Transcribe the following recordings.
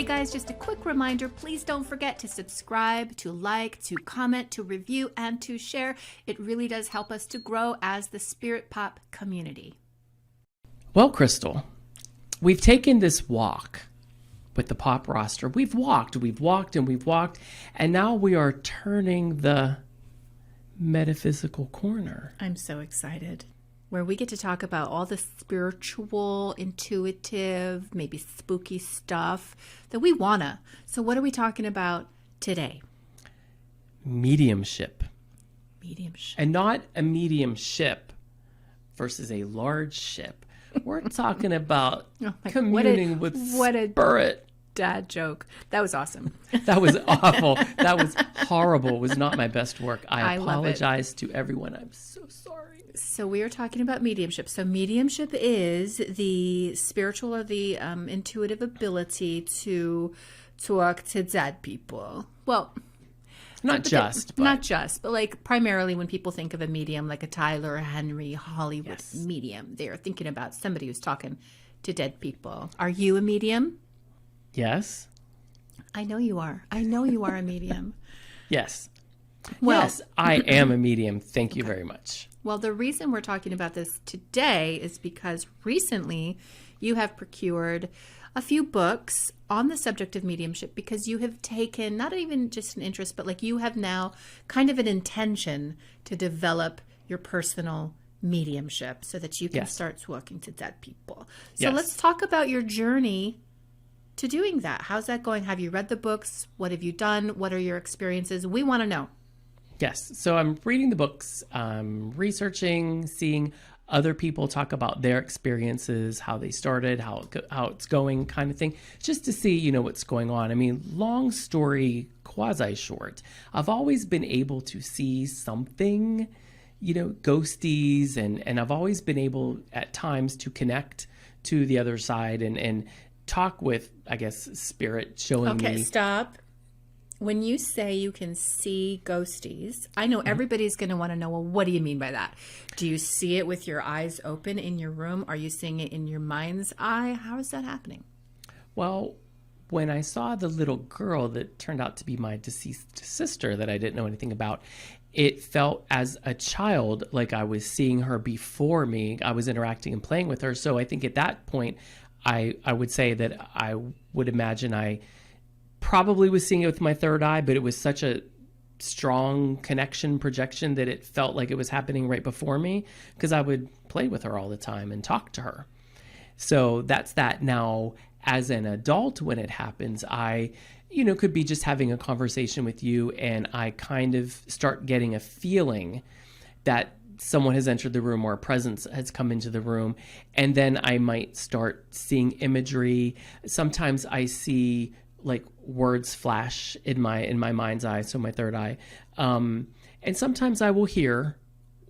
Hey guys, just a quick reminder, please don't forget to subscribe, to like, to comment, to review, and to share. It really does help us to grow as the Spirit Pop community. Well, Crystal, we've taken this walk with the pop roster. We've walked, and now we are turning the metaphysical corner. I'm so excited. Where we get to talk about all the spiritual, intuitive, maybe spooky stuff that we wanna. So what are we talking about today? Mediumship. Mediumship. And not a mediumship versus a large ship. We're talking about communing with spirit. Dad joke. That was awesome. That was awful. That was horrible. It was not my best work. I apologize to everyone. I'm so sorry. So we are talking about mediumship. So mediumship is the spiritual or the intuitive ability to talk to dead people. Well, not just, but like primarily when people think of a medium, like a Tyler Henry Hollywood medium, they're thinking about somebody who's talking to dead people. Are you a medium? Yes. I know you are. I know you are a medium. Yes. Well, yes, I am a medium. Thank you very much. Well, the reason we're talking about this today is because recently you have procured a few books on the subject of mediumship because you have taken not even just an interest, but like you have now kind of an intention to develop your personal mediumship so that you can start talking to dead people. So let's talk about your journey to doing that. How's that going? Have you read the books? What have you done? What are your experiences? We want to know. Yes. So I'm reading the books, researching, seeing other people talk about their experiences, how they started, how it's going kind of thing, just to see, what's going on. I mean, long story, quasi short. I've always been able to see something, ghosties, and I've always been able at times to connect to the other side and talk with, I guess, spirit showing me. Okay, stop. When you say you can see ghosties, I know everybody's going to want to know, well, what do you mean by that? Do you see it with your eyes open in your room? Are you seeing it in your mind's eye? How is that happening? Well, when I saw the little girl that turned out to be my deceased sister that I didn't know anything about, it felt as a child like I was seeing her before me. I was interacting and playing with her. So I think at that point, I would say that I would imagine I probably was seeing it with my third eye, but it was such a strong connection projection that it felt like it was happening right before me because I would play with her all the time and talk to her. So that's that. Now, as an adult, when it happens, I, could be just having a conversation with you and I kind of start getting a feeling that someone has entered the room or a presence has come into the room. And then I might start seeing imagery. Sometimes I see like words flash in my mind's eye, so my third eye. And sometimes I will hear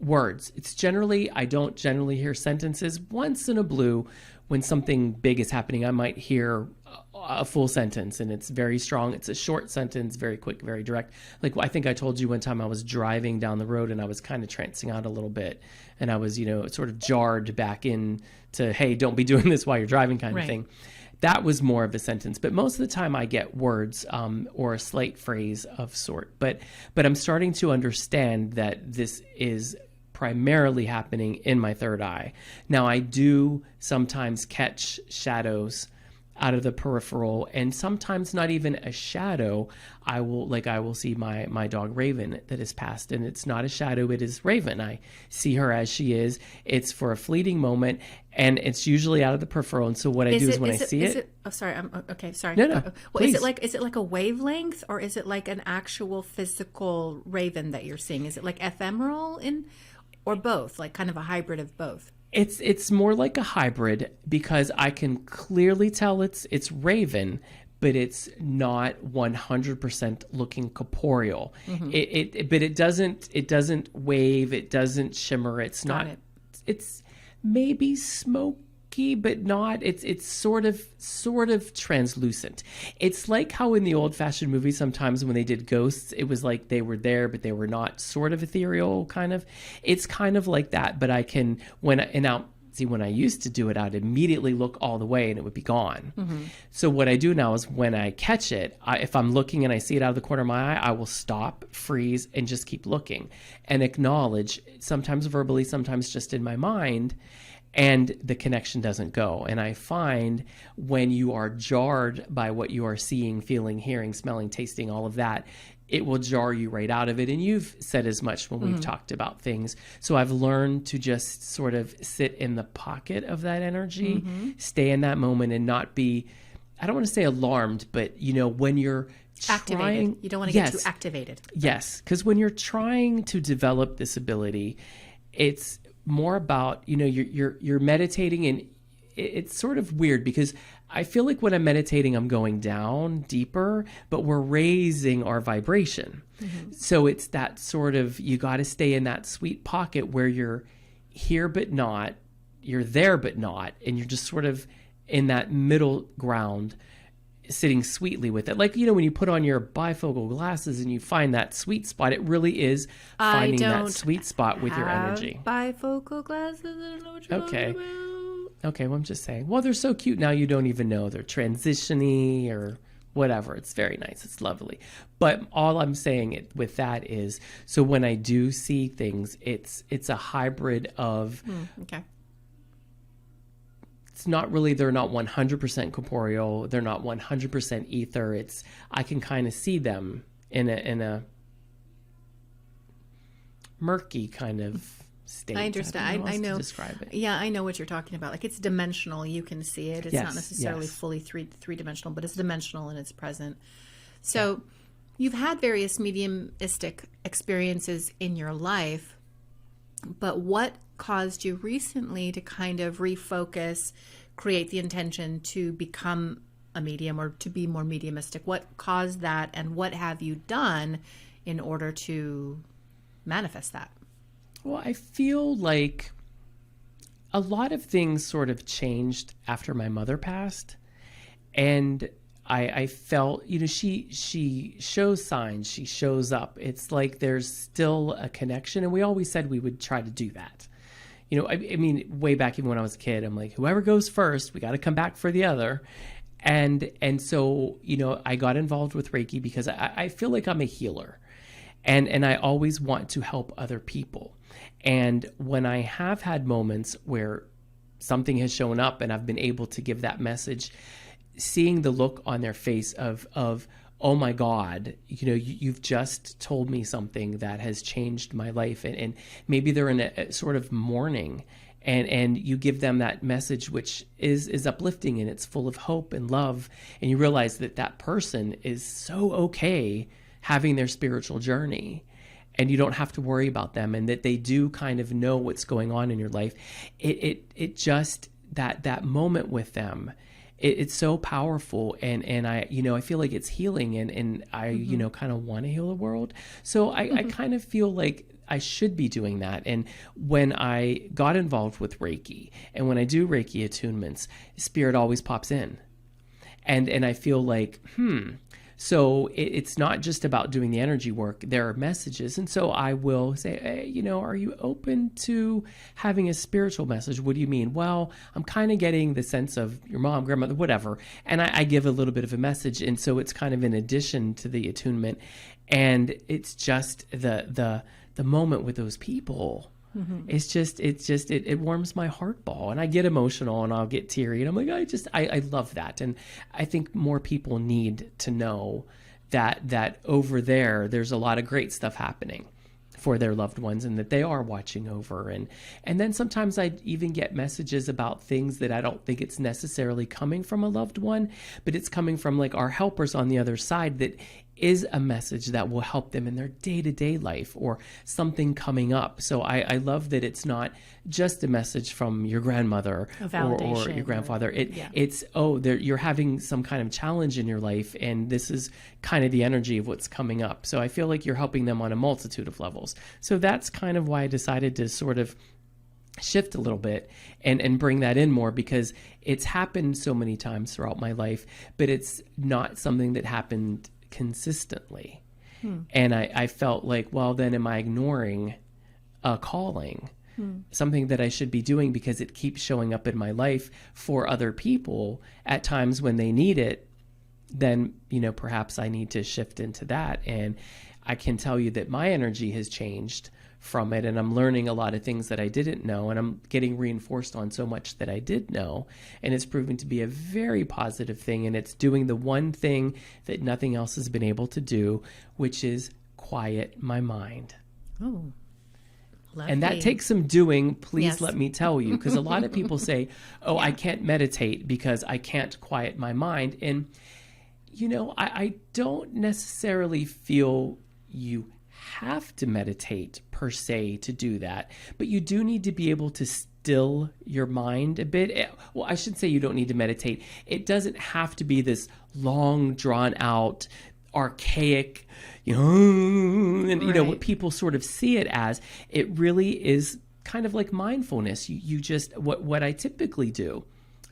words. I don't generally hear sentences. Once in a blue, when something big is happening, I might hear a full sentence and it's very strong. It's a short sentence, very quick, very direct. Like I think I told you one time I was driving down the road and I was kind of trancing out a little bit. And I was, sort of jarred back in to, hey, don't be doing this while you're driving kind of thing. That was more of a sentence, but most of the time I get words or a slight phrase of sort. But I'm starting to understand that this is primarily happening in my third eye. Now I do sometimes catch shadows out of the peripheral, and sometimes not even a shadow. I will see my dog Raven that has passed, and it's not a shadow, it is Raven. I see her as she is. It's for a fleeting moment, and it's usually out of the peripheral. And so what I do is when I see it. Oh, sorry. Okay, sorry. No. Well, is it like a wavelength, or is it like an actual physical Raven that you're seeing? Is it like ephemeral or both, like kind of a hybrid of both? It's more like a hybrid because I can clearly tell it's Raven, but it's not 100% looking corporeal. Mm-hmm. But it doesn't wave, it doesn't shimmer. It's not. It's maybe smoky, but not. It's sort of translucent. It's like how in the old-fashioned movies sometimes when they did ghosts, it was like they were there, but they were not, sort of ethereal kind of. It's kind of like that, but I can See, when I used to do it, I'd immediately look all the way and it would be gone. So what I do now is when I catch it, if I'm looking and I see it out of the corner of my eye, I will stop, freeze, and just keep looking and acknowledge, sometimes verbally, sometimes just in my mind, and the connection doesn't go. And I find when you are jarred by what you are seeing, feeling, hearing, smelling, tasting, all of that, it will jar you right out of it. And you've said as much when we've talked about things. So I've learned to just sort of sit in the pocket of that energy, stay in that moment and not be, I don't want to say alarmed, but when you're activated. You don't want to get too activated. Yes. Because when you're trying to develop this ability, it's more about, you're meditating, and it's sort of weird because I feel like when I'm meditating, I'm going down deeper, but we're raising our vibration. So it's that sort of, you got to stay in that sweet pocket where you're here, but not, you're there, but not. And you're just sort of in that middle ground, sitting sweetly with it. Like, when you put on your bifocal glasses and you find that sweet spot, it really is finding that sweet spot with your energy. Bifocal glasses, I don't know what you're talking about. Okay, well, I'm just saying. Well, they're so cute now you don't even know. They're transition-y or whatever. It's very nice. It's lovely. But all I'm saying with that is, so when I do see things, it's a hybrid of... okay. It's not really, they're not 100% corporeal. They're not 100% ether. I can kind of see them in a murky kind of state. I understand. I know. To describe it. Yeah, I know what you're talking about. Like, it's dimensional. You can see it. It's not necessarily fully three-dimensional, but it's dimensional and it's present. So you've had various mediumistic experiences in your life, but what caused you recently to kind of refocus, create the intention to become a medium or to be more mediumistic? What caused that, and what have you done in order to manifest that? Well, I feel like a lot of things sort of changed after my mother passed. And I felt, she shows signs, she shows up. It's like there's still a connection. And we always said we would try to do that. I mean, way back even when I was a kid, I'm like, whoever goes first, we got to come back for the other. And so, I got involved with Reiki because I feel like I'm a healer. And I always want to help other people. And when I have had moments where something has shown up and I've been able to give that message, seeing the look on their face of oh my God, you've just told me something that has changed my life. And maybe they're in a sort of mourning, and you give them that message, which is uplifting and it's full of hope and love. And you realize that person is so okay having their spiritual journey, and you don't have to worry about them, and that they do kind of know what's going on in your life. It just, that moment with them, it's so powerful. And I feel like it's healing, and I, kind of want to heal the world. So I kind of feel like I should be doing that. And when I got involved with Reiki, and when I do Reiki attunements, spirit always pops in. And I feel like, so it's not just about doing the energy work. There are messages. And so I will say, hey, are you open to having a spiritual message? What do you mean? Well, I'm kind of getting the sense of your mom, grandmother, whatever. And I give a little bit of a message. And so it's kind of in addition to the attunement. And it's just the moment with those people. It warms my heart ball, and I get emotional and I'll get teary, and I'm like, I love that. And I think more people need to know that over there's a lot of great stuff happening for their loved ones, and that they are watching over. And then sometimes I even get messages about things that I don't think it's necessarily coming from a loved one, but it's coming from like our helpers on the other side, that is a message that will help them in their day-to-day life or something coming up. So I love that it's not just a message from your grandmother or your grandfather. It's, you're having some kind of challenge in your life, and this is kind of the energy of what's coming up. So I feel like you're helping them on a multitude of levels. So that's kind of why I decided to sort of shift a little bit and bring that in more, because it's happened so many times throughout my life, but it's not something that happened consistently. And I felt like, well, then am I ignoring a calling? something that I should be doing because it keeps showing up in my life for other people at times when they need it, then, perhaps I need to shift into that. And I can tell you that my energy has changed from it, and I'm learning a lot of things that I didn't know, and I'm getting reinforced on so much that I did know, and it's proven to be a very positive thing, and it's doing the one thing that nothing else has been able to do, which is quiet my mind. Oh, lovely. And that takes some doing, please Yes. let me tell you, because a lot of people say, I can't meditate because I can't quiet my mind. And, I don't necessarily feel you have to meditate per se to do that, but you do need to be able to still your mind a bit. Well, I should say you don't need to meditate. It doesn't have to be this long, drawn out, archaic, and what people sort of see it as. It really is kind of like mindfulness. You just, what I typically do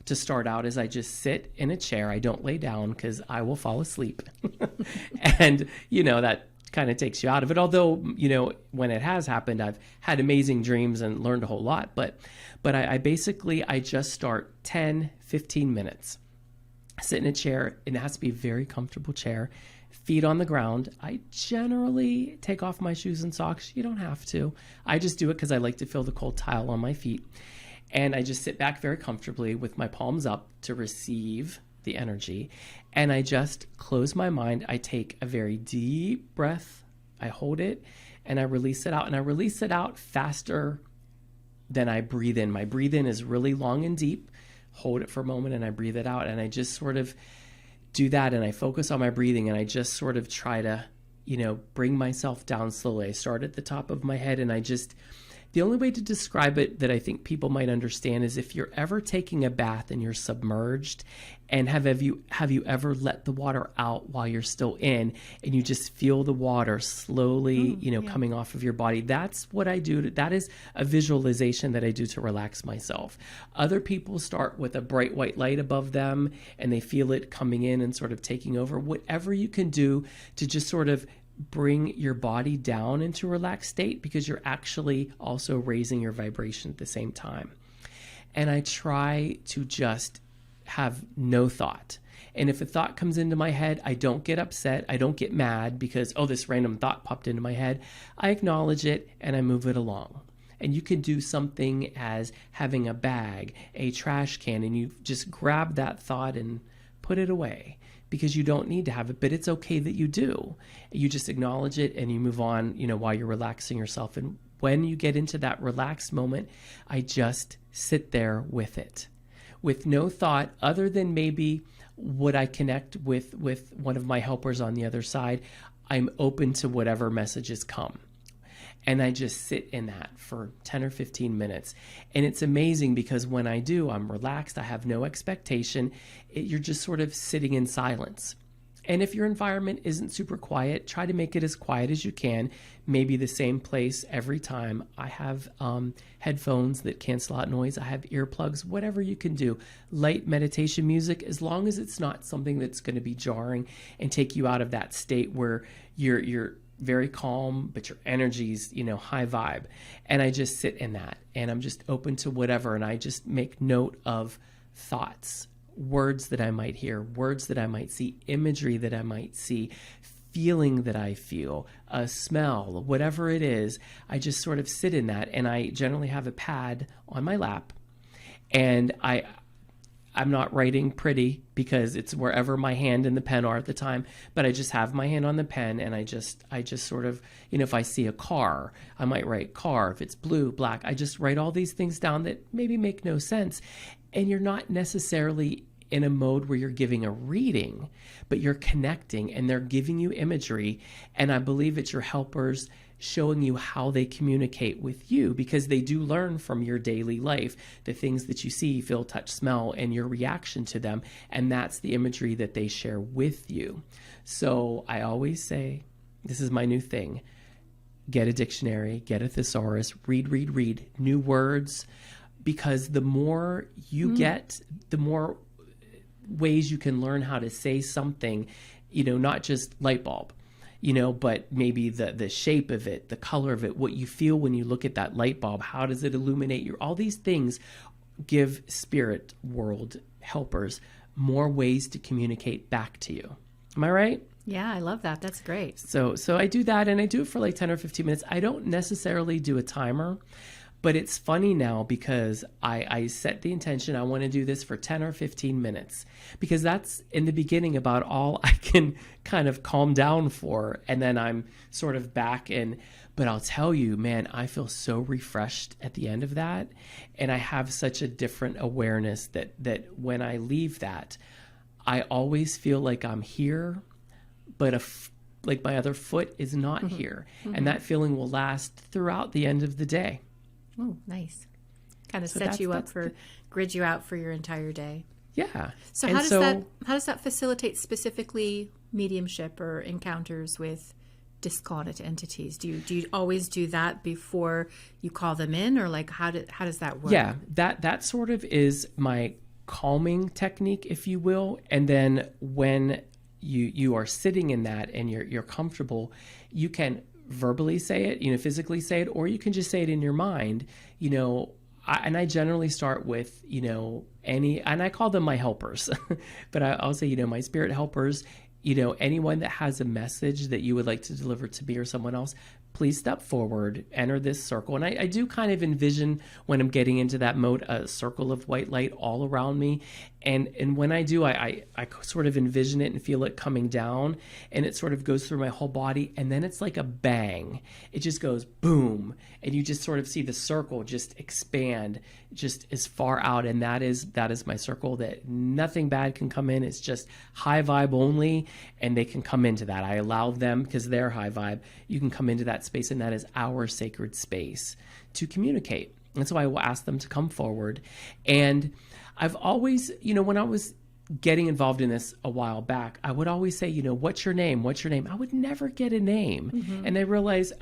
to start out is I just sit in a chair. I don't lay down because I will fall asleep. And, that kind of takes you out of it. Although, when it has happened, I've had amazing dreams and learned a whole lot. But I basically just start 10, 15 minutes. Sit in a chair, and it has to be a very comfortable chair. Feet on the ground. I generally take off my shoes and socks. You don't have to. I just do it because I like to feel the cold tile on my feet. And I just sit back very comfortably with my palms up to receive the energy. And I just close my mind. I take a very deep breath. I hold it and I release it out. And I release it out faster than I breathe in. My breathe in is really long and deep. Hold it for a moment and I breathe it out. And I just sort of do that. And I focus on my breathing and I just sort of try to, bring myself down slowly. I start at the top of my head and the only way to describe it that I think people might understand is if you're ever taking a bath and you're submerged, and have you ever let the water out while you're still in, and you just feel the water slowly, coming off of your body. That's what I do. That is a visualization that I do to relax myself. Other people start with a bright white light above them, and they feel it coming in and sort of taking over. Whatever you can do to just sort of bring your body down into a relaxed state, because you're actually also raising your vibration at the same time. And I try to just have no thought. And if a thought comes into my head, I don't get upset. I don't get mad because, this random thought popped into my head. I acknowledge it and I move it along. And you can do something as having a bag, a trash can, and you just grab that thought and put it away, because you don't need to have it, but it's okay that you do. You just acknowledge it and you move on, while you're relaxing yourself. And when you get into that relaxed moment, I just sit there with it, with no thought other than maybe would I connect with one of my helpers on the other side. I'm open to whatever messages come. And I just sit in that for 10 or 15 minutes. And it's amazing because when I do, I'm relaxed. I have no expectation. You're just sort of sitting in silence. And if your environment isn't super quiet, try to make it as quiet as you can. Maybe the same place every time. I have headphones that cancel out noise. I have earplugs, whatever you can do. Light meditation music, as long as it's not something that's going to be jarring and take you out of that state where you're very calm, but your energy's, high vibe. And I just sit in that and I'm just open to whatever. And I just make note of thoughts, words that I might hear, words that I might see, imagery that I might see, feeling that I feel, a smell, whatever it is. I just sort of sit in that. And I generally have a pad on my lap, and I'm not writing pretty because it's wherever my hand and the pen are at the time, but I just have my hand on the pen and I just sort of, if I see a car, I might write car. If it's blue, black, I just write all these things down that maybe make no sense. And you're not necessarily in a mode where you're giving a reading, but you're connecting and they're giving you imagery. And I believe it's your helpers showing you how they communicate with you, because they do learn from your daily life, the things that you see, feel, touch, smell, and your reaction to them. And that's the imagery that they share with you. So I always say, this is my new thing. Get a dictionary, get a thesaurus, read new words, because the more you get, the more ways you can learn how to say something, not just light bulb. but maybe the shape of it, the color of it, what you feel when you look at that light bulb, how does it illuminate you? All these things give spirit world helpers more ways to communicate back to you. Am I right? Yeah, I love that. That's great. So I do that, and I do it for like 10 or 15 minutes. I don't necessarily do a timer, but it's funny now because I set the intention, I want to do this for 10 or 15 minutes, because that's in the beginning about all I can kind of calm down for. And then I'm sort of back in, but I'll tell you, man, I feel so refreshed at the end of that. And I have such a different awareness that when I leave that, I always feel like I'm here, but like my other foot is not here. And that feeling will last throughout the end of the day. Oh, nice. Kind of set you up grid you out for your entire day. Yeah. So how does that facilitate specifically mediumship or encounters with discarnate entities? Do you always do that before you call them in, or like how does that work? Yeah, that sort of is my calming technique, if you will. And then when you are sitting in that and you're comfortable, you can verbally say it, physically say it, or you can just say it in your mind, and I generally start with, and I call them my helpers, but I'll say, my spirit helpers, anyone that has a message that you would like to deliver to me or someone else, please step forward, enter this circle. And I do kind of envision, when I'm getting into that mode, a circle of white light all around me. And when I do, I sort of envision it and feel it coming down, and it sort of goes through my whole body. And then it's like a bang. It just goes boom. And you just sort of see the circle just expand just as far out. And that is my circle, that nothing bad can come in. It's just high vibe only. And they can come into that. I allow them, because they're high vibe. You can come into that space, and that is our sacred space to communicate. And so I will ask them to come forward. And I've always, when I was getting involved in this a while back, I would always say, what's your name? What's your name? I would never get a name. And I realized,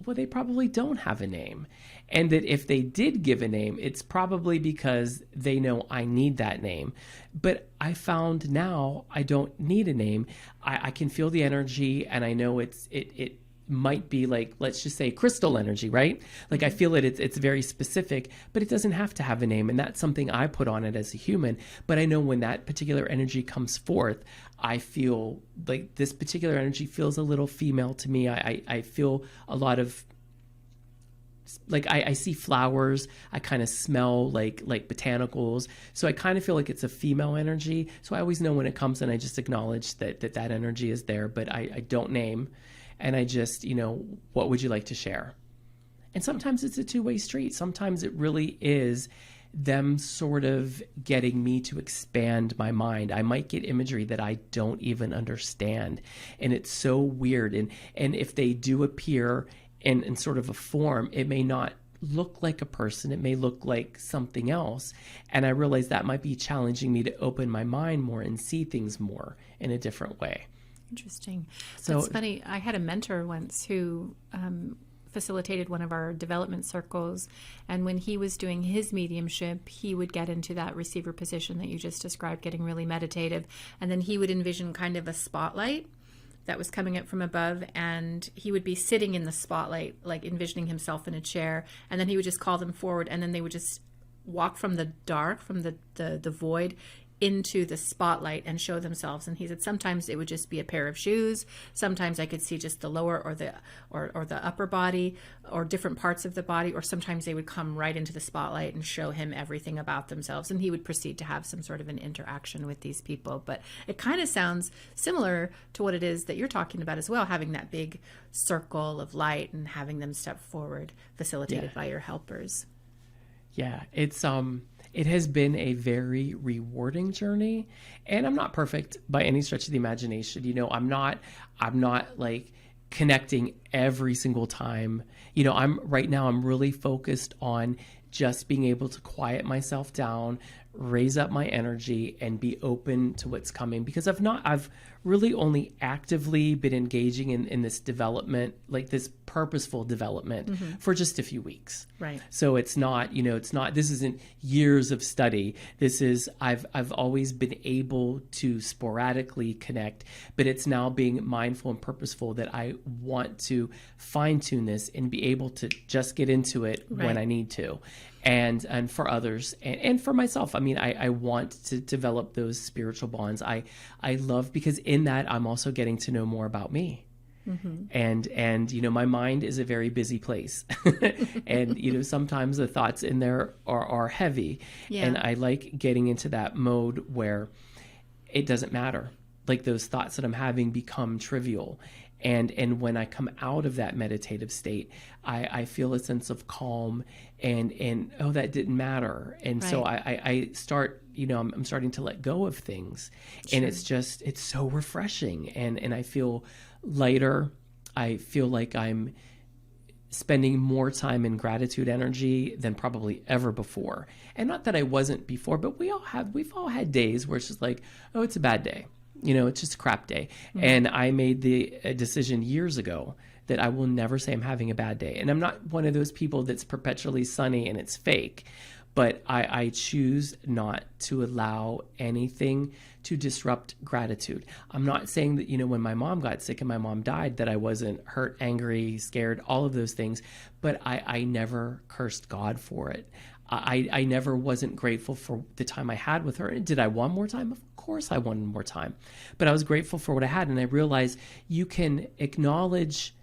they probably don't have a name. And that if they did give a name, it's probably because they know I need that name. But I found now I don't need a name. I can feel the energy, and I know it might be like, let's just say crystal energy, right? Like I feel it's very specific, but it doesn't have to have a name. And that's something I put on it as a human. But I know when that particular energy comes forth, I feel like this particular energy feels a little female to me. I feel a lot of, like I see flowers, I kind of smell like botanicals. So I kind of feel like it's a female energy. So I always know when it comes, and I just acknowledge that energy is there, but I don't name. And I just, what would you like to share? And sometimes it's a two-way street. Sometimes it really is them sort of getting me to expand my mind. I might get imagery that I don't even understand. And it's so weird. And if they do appear in sort of a form, it may not look like a person. It may look like something else. And I realize that might be challenging me to open my mind more and see things more in a different way. Interesting. So, that's funny. I had a mentor once who facilitated one of our development circles. And when he was doing his mediumship, he would get into that receiver position that you just described, getting really meditative. And then he would envision kind of a spotlight that was coming up from above, and he would be sitting in the spotlight, like envisioning himself in a chair. And then he would just call them forward, and then they would just walk from the dark, from the void, into the spotlight and show themselves. And he said sometimes it would just be a pair of shoes, sometimes I could see just the lower or the upper body or different parts of the body, or sometimes they would come right into the spotlight and show him everything about themselves, and he would proceed to have some sort of an interaction with these people. But it kind of sounds similar to what it is that you're talking about as well, having that big circle of light and having them step forward, facilitated by your helpers. Yeah, it has been a very rewarding journey, and I'm not perfect by any stretch of the imagination. I'm not like connecting every single time. I'm really focused on just being able to quiet myself down, raise up my energy, and be open to what's coming, because I've really only actively been engaging in this development, like this purposeful development, for just a few weeks. Right. So it's not, this isn't years of study. This is, I've always been able to sporadically connect, but it's now being mindful and purposeful that I want to fine tune this and be able to just get into it when I need to. And for others and for myself, I want to develop those spiritual bonds. I love, because in that I'm also getting to know more about me. And my mind is a very busy place. And sometimes the thoughts in there are heavy. Yeah. And I like getting into that mode where it doesn't matter. Like those thoughts that I'm having become trivial. And when I come out of that meditative state, I feel a sense of calm and oh, that didn't matter. And so I start, I'm starting to let go of things. Sure. And it's so refreshing. And I feel lighter. I feel like I'm spending more time in gratitude energy than probably ever before. And not that I wasn't before, but we've all had days where it's just like, oh, it's a bad day. It's just a crap day. Mm-hmm. And I made the decision years ago that I will never say I'm having a bad day. And I'm not one of those people that's perpetually sunny and it's fake, but I choose not to allow anything to disrupt gratitude. I'm not saying that, when my mom got sick and my mom died, that I wasn't hurt, angry, scared, all of those things, but I never cursed God for it. I never wasn't grateful for the time I had with her. Did I want more time? Of course I wanted more time. But I was grateful for what I had. And I realized you can acknowledge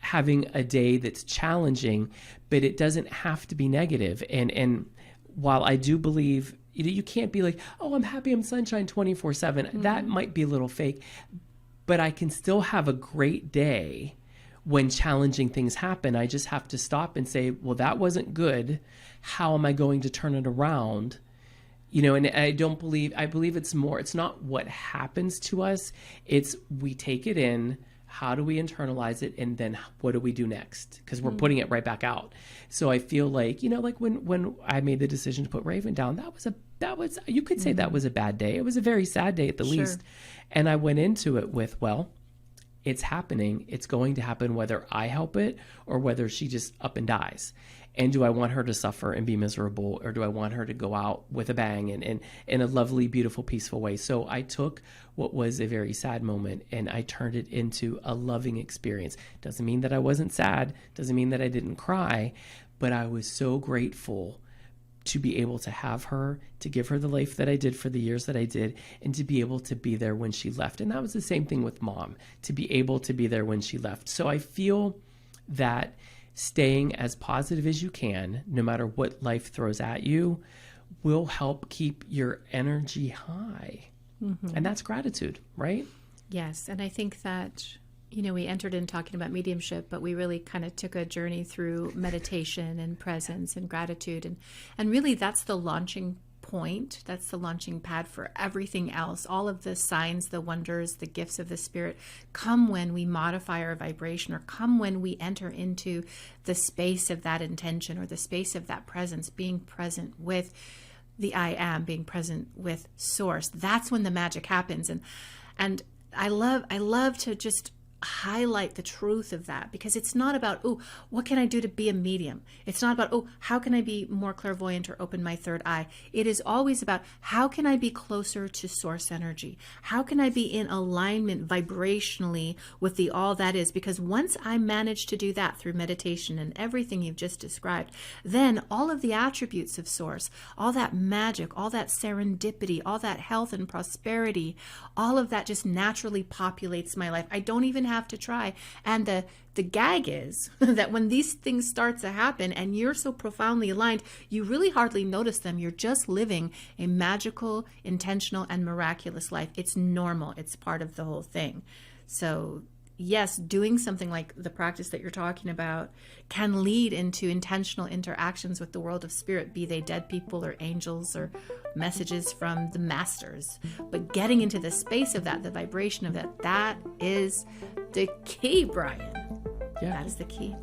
having a day that's challenging, but it doesn't have to be negative. And while I do believe, you can't be like, oh, I'm happy, I'm sunshine 24/7. Mm-hmm. That might be a little fake. But I can still have a great day when challenging things happen. I just have to stop and say, well, that wasn't good. How am I going to turn it around? And I believe it's not what happens to us. It's we take it in. How do we internalize it? And then what do we do next? Because we're putting it right back out. So I feel like, like when I made the decision to put Raven down, that was you could say that was a bad day. It was a very sad day at the least. And I went into it with, well, it's happening. It's going to happen whether I help it or whether she just up and dies. And do I want her to suffer and be miserable, or do I want her to go out with a bang and in a lovely, beautiful, peaceful way? So I took what was a very sad moment and I turned it into a loving experience. Doesn't mean that I wasn't sad. Doesn't mean that I didn't cry, but I was so grateful to be able to have her, to give her the life that I did for the years that I did, and to be able to be there when she left. And that was the same thing with Mom, to be able to be there when she left. So I feel that staying as positive as you can, no matter what life throws at you, will help keep your energy high. Mm-hmm. And that's gratitude, right? Yes. And I think that, we entered in talking about mediumship, but we really kind of took a journey through meditation and presence and gratitude. And really that's the launching point. That's the launching pad for everything else. All of the signs, the wonders, the gifts of the Spirit come when we modify our vibration, or come when we enter into the space of that intention, or the space of that presence, being present with the I am, being present with Source. That's when the magic happens. And I love to just highlight the truth of that, because it's not about, oh, what can I do to be a medium? It's not about, oh, how can I be more clairvoyant or open my third eye? It is always about, how can I be closer to source energy? How can I be in alignment vibrationally with the all that is? Because once I manage to do that through meditation and everything you've just described, then all of the attributes of source, all that magic, all that serendipity, all that health and prosperity, all of that just naturally populates my life. I don't even have to try. And the gag is that when these things start to happen and you're so profoundly aligned, you really hardly notice them. You're just living a magical, intentional, and miraculous life. It's normal. It's part of the whole thing. So yes, doing something like the practice that you're talking about can lead into intentional interactions with the world of spirit, be they dead people or angels or messages from the masters. But getting into the space of that, the vibration of that, that is the key, Bryan. Yeah. That is the key.